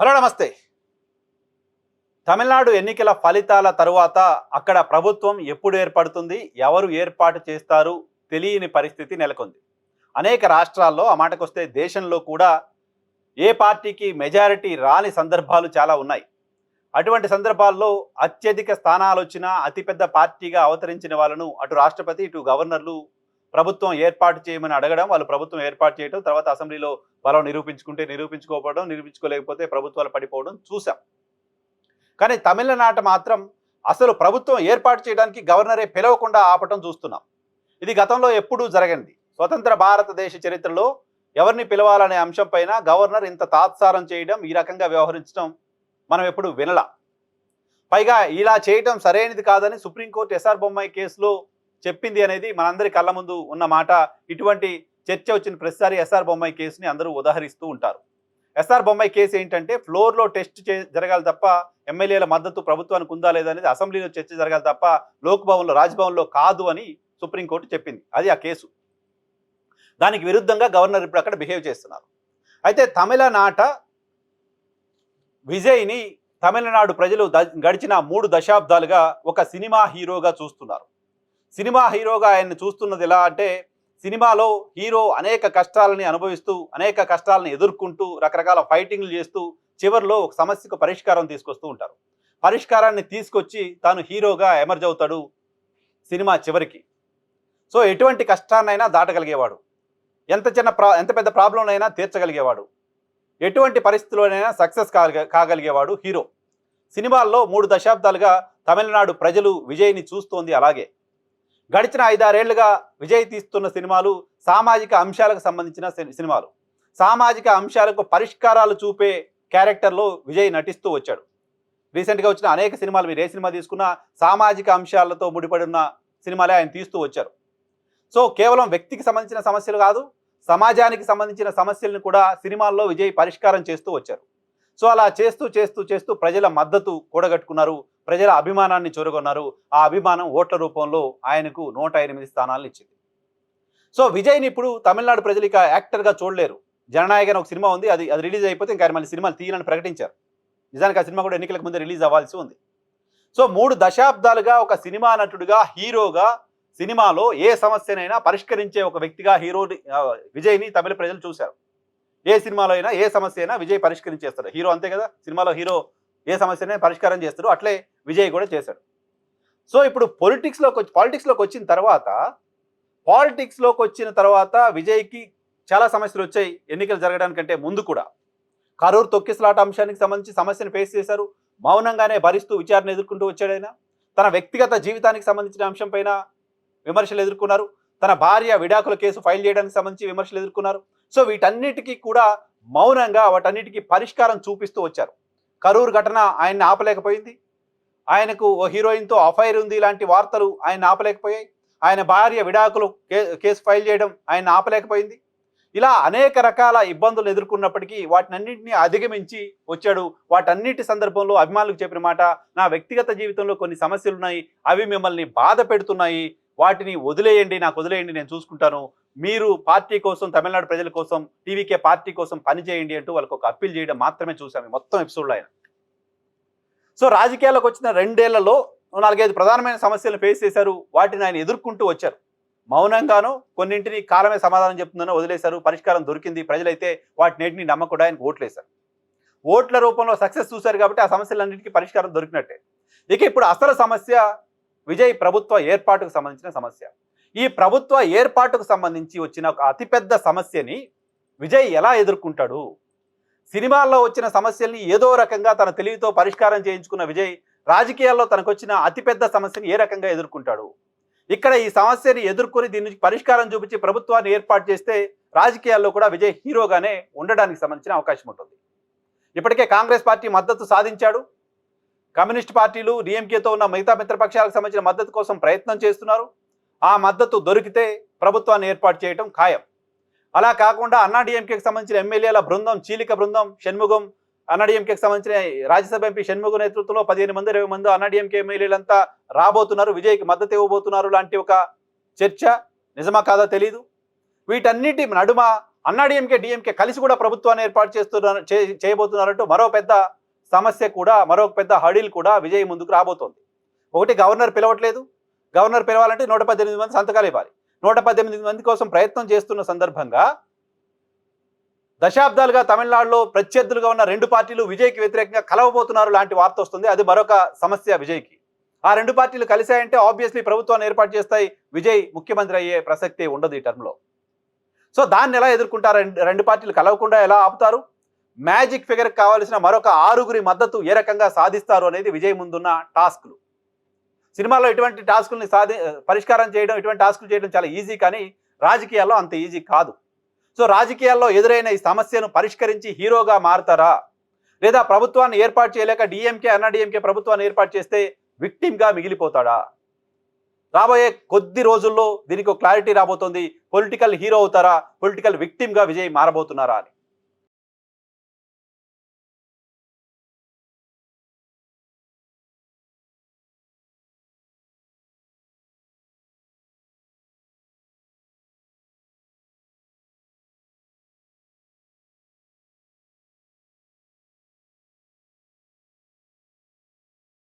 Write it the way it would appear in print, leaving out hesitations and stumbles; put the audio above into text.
Hello నమస్తే. తమిళనాడు ఎన్నికల ఫలితాల తరువాత అక్కడ ప్రభుత్వం ఎప్పుడు ఏర్పడుతుంది, ఎవరు ఏర్పాటు చేస్తారు తెలియని పరిస్థితి నెలకొంది. అనేక రాష్ట్రాల్లో ఆ మాటకొస్తే దేశంలో కూడా ఏ పార్టీకి మెజారిటీ రాని సందర్భాలు చాలా ఉన్నాయి. అటువంటి సందర్భాల్లో అత్యధిక స్థానాలు వచ్చిన అతిపెద్ద పార్టీగా అవతరించిన వాళ్ళను అటు రాష్ట్రపతి ఇటు గవర్నర్లు ప్రభుత్వం ఏర్పాటు చేయమని అడగడం, వాళ్ళు ప్రభుత్వం ఏర్పాటు చేయడం, తర్వాత అసెంబ్లీలో బలం నిరూపించుకుంటే నిరూపించుకోకపోవడం, నిరూపించుకోలేకపోతే ప్రభుత్వాలు పడిపోవడం చూసాం. కానీ తమిళనాట మాత్రం అసలు ప్రభుత్వం ఏర్పాటు చేయడానికి గవర్నరే పిలవకుండా ఆపటం చూస్తున్నాం. ఇది గతంలో ఎప్పుడూ జరగంది. స్వతంత్ర భారతదేశ చరిత్రలో ఎవరిని పిలవాలనే అంశం పైన గవర్నర్ ఇంత తాత్సారం చేయడం, ఈ రకంగా వ్యవహరించడం మనం ఎప్పుడు వినలా. పైగా ఇలా చేయటం సరైనది కాదని సుప్రీంకోర్టు ఎస్ఆర్ బొమ్మాయి కేసులో చెప్పింది అనేది మనందరి కళ్ళ ముందు ఉన్న మాట. ఇటువంటి చర్చ వచ్చిన ప్రతిసారి ఎస్ఆర్ బొమ్మాయి కేసుని అందరూ ఉదాహరిస్తూ ఉంటారు. ఎస్ఆర్ బొమ్మాయి కేసు ఏంటంటే ఫ్లోర్లో టెస్ట్ జరగాలి తప్ప ఎమ్మెల్యేల మద్దతు ప్రభుత్వానికి ఉందా లేదా అనేది అసెంబ్లీలో చర్చ జరగాలి తప్ప లోక్ భవన్లో రాజ్భవన్లో కాదు అని సుప్రీంకోర్టు చెప్పింది. అది ఆ కేసు. దానికి విరుద్ధంగా గవర్నర్ ఇప్పుడు అక్కడ బిహేవ్ చేస్తున్నారు. అయితే తమిళనాట విజయ్ని తమిళనాడు ప్రజలు గడిచిన 3 దశాబ్దాలుగా ఒక సినిమా హీరోగా చూస్తున్నారు. సినిమా హీరోగా ఆయన్ని చూస్తున్నది ఎలా అంటే, సినిమాలో హీరో అనేక కష్టాలని అనుభవిస్తూ, అనేక కష్టాలను ఎదుర్కొంటూ, రకరకాల ఫైటింగ్లు చేస్తూ చివరిలో ఒక సమస్యకు పరిష్కారం తీసుకొస్తూ ఉంటారు. పరిష్కారాన్ని తీసుకొచ్చి తాను హీరోగా ఎమర్జ్ అవుతాడు సినిమా చివరికి. సో ఎటువంటి కష్టాన్నైనా దాటగలిగేవాడు, ఎంత పెద్ద ప్రాబ్లంనైనా తీర్చగలిగేవాడు, ఎటువంటి పరిస్థితుల్లోనైనా సక్సెస్ కాగలిగేవాడు హీరో. సినిమాల్లో 3 దశాబ్దాలుగా తమిళనాడు ప్రజలు విజయ్ని చూస్తోంది అలాగే. గడిచిన 5-6 ఏళ్లుగా విజయ్ తీస్తున్న సినిమాలు సామాజిక అంశాలకు సంబంధించిన సినిమాలు. సామాజిక అంశాలకు పరిష్కారాలు చూపే క్యారెక్టర్లో విజయ్ నటిస్తూ వచ్చాడు. రీసెంట్గా వచ్చిన అనేక సినిమాలు, మీరు ఏ సినిమా తీసుకున్నా సామాజిక అంశాలతో ముడిపడి ఉన్న సినిమాలే ఆయన తీస్తూ వచ్చారు. సో కేవలం వ్యక్తికి సంబంధించిన సమస్యలు కాదు, సమాజానికి సంబంధించిన సమస్యలను కూడా సినిమాల్లో విజయ్ పరిష్కారం చేస్తూ వచ్చారు. సో అలా చేస్తూ చేస్తూ చేస్తూ ప్రజల మద్దతు కూడగట్టుకున్నారు, ప్రజల అభిమానాన్ని చూరగొన్నారు. ఆ అభిమానం ఓట్ల రూపంలో ఆయనకు 108 స్థానాలను ఇచ్చింది. సో విజయ్ని ఇప్పుడు తమిళనాడు ప్రజలు ఇక యాక్టర్గా చూడలేరు. జననాయక్ అని ఒక సినిమా ఉంది, అది రిలీజ్ అయిపోతే ఇంకా మళ్ళీ సినిమాలు తీయాలని ప్రకటించారు. నిజానికి ఆ సినిమా కూడా ఎన్నికలకు ముందు రిలీజ్ అవ్వాల్సి ఉంది. సో 3 దశాబ్దాలుగా ఒక సినిమా నటుడిగా, హీరోగా సినిమాలో ఏ సమస్యనైనా పరిష్కరించే ఒక వ్యక్తిగా విజయ్ని తమిళ ప్రజలు చూశారు. ఏ సినిమాలో అయినా ఏ సమస్య అయినా విజయ్ పరిష్కరించేస్తాడు. హీరో అంతే కదా, సినిమాలో హీరో ఏ సమస్యనే పరిష్కారం చేస్తాడు, అట్లే విజయ్ కూడా చేశాడు. సో ఇప్పుడు పాలిటిక్స్లోకి వచ్చిన తర్వాత విజయ్కి చాలా సమస్యలు వచ్చాయి. ఎన్నికలు జరగడానికంటే ముందు కూడా కరూర్ తొక్కిసలాట అంశానికి సంబంధించి సమస్యను ఫేస్ చేశారు. మౌనంగానే భరిస్తూ విచారణ ఎదుర్కొంటూ వచ్చాడు ఆయన. తన వ్యక్తిగత జీవితానికి సంబంధించిన అంశం పైన విమర్శలు ఎదుర్కొన్నారు. తన భార్య విడాకుల కేసు ఫైల్ చేయడానికి సంబంధించి విమర్శలు ఎదుర్కొన్నారు. సో వీటన్నిటికీ కూడా మౌనంగా వాటన్నిటికీ పరిష్కారం చూపిస్తూ వచ్చారు. కరూర్ ఘటన ఆయన్ని ఆపలేకపోయింది. ఆయనకు ఓ హీరోయిన్తో అఫైర్ ఉంది ఇలాంటి వార్తలు ఆయన ఆపలేకపోయాయి. ఆయన భార్య విడాకులు కేసు ఫైల్ చేయడం ఆయన ఆపలేకపోయింది. ఇలా అనేక రకాల ఇబ్బందులు ఎదుర్కొన్నప్పటికీ వాటినన్నింటినీ అధిగమించి వచ్చాడు. వాటన్నిటి సందర్భంలో అభిమానులకు చెప్పిన మాట, నా వ్యక్తిగత జీవితంలో కొన్ని సమస్యలు ఉన్నాయి, అవి మిమ్మల్ని బాధ పెడుతున్నాయి, వాటిని వదిలేయండి, నాకు వదిలేయండి, నేను చూసుకుంటాను, మీరు పార్టీ కోసం, తమిళనాడు ప్రజల కోసం, టీవీకే పార్టీ కోసం పనిచేయండి అంటూ వాళ్ళకి ఒక అప్పీల్ చేయడం మాత్రమే చూసాము మొత్తం ఎపిసోడ్లో ఆయన. సో రాజకీయాల్లోకి వచ్చిన 2 ఏళ్లలో 4-5 ప్రధానమైన సమస్యలను ఫేస్ చేశారు. వాటిని ఆయన ఎదుర్కొంటూ వచ్చారు. మౌనంగానూ కొన్నింటిని కాలమే సమాధానం చెప్తుందని వదిలేశారు. పరిష్కారం దొరికింది. ప్రజలైతే వాటినేటిని నమ్మకుండా ఆయనకు ఓట్లేశారు. ఓట్ల రూపంలో సక్సెస్ చూశారు కాబట్టి ఆ సమస్యలన్నింటికీ పరిష్కారం దొరికినట్టే. ఇక ఇప్పుడు అసలు సమస్య విజయ్ ప్రభుత్వ ఏర్పాటుకు సంబంధించిన సమస్య. ఈ ప్రభుత్వ ఏర్పాటుకు సంబంధించి వచ్చిన ఒక అతిపెద్ద సమస్యని విజయ్ ఎలా ఎదుర్కొంటాడు? సినిమాల్లో వచ్చిన సమస్యల్ని ఏదో రకంగా తన తెలివితో పరిష్కారం చేయించుకున్న విజయ్ రాజకీయాల్లో తనకు వచ్చిన అతిపెద్ద సమస్యని ఏ రకంగా ఎదుర్కొంటాడు? ఇక్కడ ఈ సమస్యని ఎదుర్కొని దీని నుంచి పరిష్కారం చూపించి ప్రభుత్వాన్ని ఏర్పాటు చేస్తే రాజకీయాల్లో కూడా విజయ్ హీరోగానే ఉండడానికి సంబంధించిన అవకాశం ఉంటుంది. ఇప్పటికే కాంగ్రెస్ పార్టీ మద్దతు సాధించాడు. కమ్యూనిస్ట్ పార్టీలు, డిఎంకేతో ఉన్న మిగతా మిత్రపక్షాలకు సంబంధించిన మద్దతు కోసం ప్రయత్నం చేస్తున్నారు. ఆ మద్దతు దొరికితే ప్రభుత్వాన్ని ఏర్పాటు చేయడం ఖాయం. అలా కాకుండా అన్నాడీఎంకేకి సంబంధించిన ఎమ్మెల్యేల బృందం, చీలిక బృందం, షణ్ముగం, అన్నాడీఎంకేకి సంబంధించిన రాజ్యసభ ఎంపీ షణ్ముగం నేతృత్వంలో 15 మంది 20 మంది అన్నాడీఎంకే ఎమ్మెల్యేలంతా రాబోతున్నారు, విజయ్కి మద్దతు ఇవ్వబోతున్నారు లాంటి ఒక చర్చ నిజమా కాదా తెలీదు. వీటన్నిటి నడుమ అన్నాడీఎంకే డిఎంకే కలిసి కూడా ప్రభుత్వాన్ని ఏర్పాటు చేయబోతున్నారంటూ మరో పెద్ద సమస్య కూడా, మరో పెద్ద హడిల్ కూడా విజయ్ ముందుకు రాబోతోంది. ఒకటి, గవర్నర్ పిలవట్లేదు. గవర్నర్ పిలవాలంటే 118 మంది సంతకాలు ఇవ్వాలి. 118 మంది కోసం ప్రయత్నం చేస్తున్న సందర్భంగా దశాబ్దాలుగా తమిళనాడులో ప్రత్యర్థులుగా ఉన్న రెండు పార్టీలు విజయ్కి వ్యతిరేకంగా కలవబోతున్నారు లాంటి వార్త వస్తుంది. అది మరొక సమస్య విజయ్కి. ఆ రెండు పార్టీలు కలిశాయంటే ఆబ్వియస్లీ ప్రభుత్వాన్ని ఏర్పాటు చేస్తాయి. విజయ్ ముఖ్యమంత్రి అయ్యే ప్రసక్తి ఉండదు ఈ టర్మ్లో. సో దాన్ని ఎలా ఎదుర్కొంటారు? రెండు పార్టీలు కలవకుండా ఎలా ఆపుతారు? మ్యాజిక్ ఫిగర్కి కావాల్సిన మరొక 6గురి మద్దతు ఏ రకంగా సాధిస్తారు అనేది విజయ్ ముందున్న టాస్క్లు. సినిమాలో ఇటువంటి టాస్కుల్ని పరిష్కారం చేయడం, ఇటువంటి టాస్కులు చేయడం చాలా ఈజీ, కానీ రాజకీయాల్లో అంత ఈజీ కాదు. సో రాజకీయాల్లో ఎదురైన ఈ సమస్యను పరిష్కరించి హీరోగా మారతారా, లేదా ప్రభుత్వాన్ని ఏర్పాటు చేయలేక డిఎంకే అన్నాడీఎంకే ప్రభుత్వాన్ని ఏర్పాటు చేస్తే విక్టిమ్గా మిగిలిపోతాడా? రాబోయే కొద్ది రోజుల్లో దీనికి ఒక క్లారిటీ రాబోతోంది. పొలిటికల్ హీరో అవుతారా, పొలిటికల్ విక్టిమ్గా విజయ్ మారబోతున్నారా అని.